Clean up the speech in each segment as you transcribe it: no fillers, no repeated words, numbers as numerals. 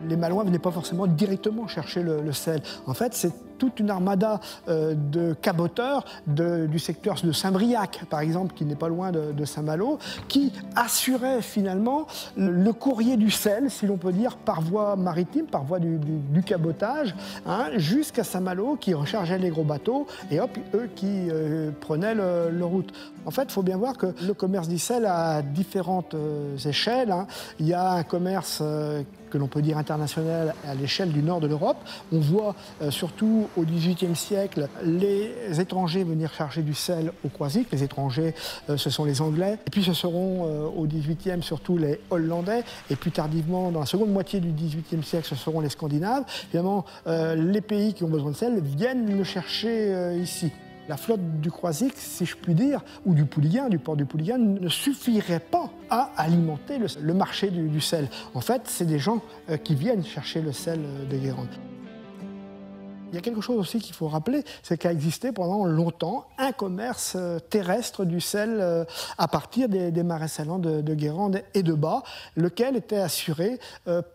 Les Malouins ne venaient pas forcément directement chercher le sel. En fait, c'est toute une armada de caboteurs du secteur de Saint-Briac, par exemple, qui n'est pas loin de Saint-Malo, qui assuraient finalement le courrier du sel, si l'on peut dire, par voie maritime, par voie du cabotage, hein, jusqu'à Saint-Malo, qui rechargeaient les gros bateaux, et hop, eux qui prenaient le route. En fait, il faut bien voir que le commerce du sel a différentes échelles, hein. Il y a un commerce que l'on peut dire international à l'échelle du nord de l'Europe. On voit surtout au XVIIIe siècle les étrangers venir chercher du sel au Croisic. Les étrangers, ce sont les Anglais. Et puis ce seront au XVIIIe surtout les Hollandais. Et plus tardivement, dans la seconde moitié du XVIIIe siècle, ce seront les Scandinaves. Évidemment, les pays qui ont besoin de sel viennent le chercher ici. La flotte du Croisic, si je puis dire, ou du Pouliguen, du port du Pouliguen, ne suffirait pas à alimenter le marché du sel. En fait, c'est des gens qui viennent chercher le sel de Guérande. Il y a quelque chose aussi qu'il faut rappeler, c'est qu'a existé pendant longtemps un commerce terrestre du sel à partir des marais salants de Guérande et de Bas, lequel était assuré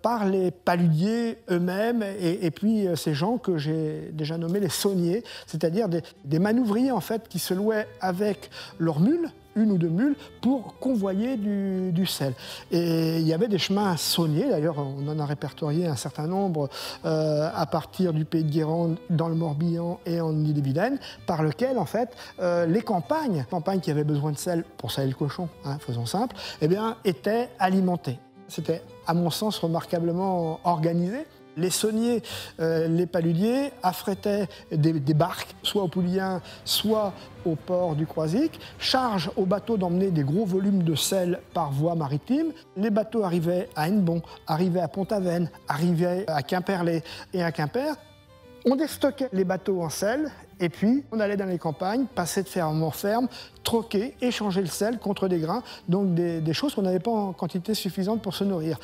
par les paludiers eux-mêmes et puis ces gens que j'ai déjà nommés les sauniers, c'est-à-dire des manouvriers en fait qui se louaient avec leurs mules, une ou deux mules, pour convoyer du sel. Et il y avait des chemins sauniers, d'ailleurs on en a répertorié un certain nombre à partir du pays de Guérande, dans le Morbihan et en Ille-et-Vilaine, par lequel en fait les campagnes qui avaient besoin de sel pour saler le cochon, hein, faisons simple, eh bien, étaient alimentées. C'était à mon sens remarquablement organisé. Les sauniers, les paludiers affrétaient des barques, soit au Pouliguen, soit au port du Croisic, charge aux bateaux d'emmener des gros volumes de sel par voie maritime. Les bateaux arrivaient à Hennebont, arrivaient à Pont-Aven, arrivaient à Quimperlé et à Quimper. On déstockait les bateaux en sel et puis on allait dans les campagnes, passer de ferme en ferme, troquer, échanger le sel contre des grains, donc des choses qu'on n'avait pas en quantité suffisante pour se nourrir.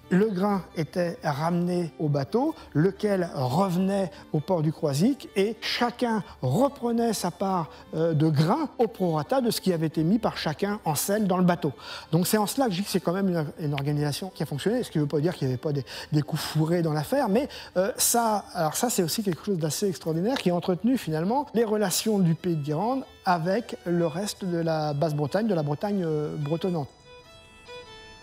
Le grain était ramené au bateau, lequel revenait au port du Croisic et chacun reprenait sa part de grain au prorata de ce qui avait été mis par chacun en sel dans le bateau. Donc c'est en cela que je dis que c'est quand même une organisation qui a fonctionné, ce qui ne veut pas dire qu'il n'y avait pas des coups fourrés dans l'affaire, mais ça c'est aussi quelque chose d'assez extraordinaire qui a entretenu finalement les relations du pays de Guérande avec le reste de la Basse-Bretagne, de la Bretagne bretonnante.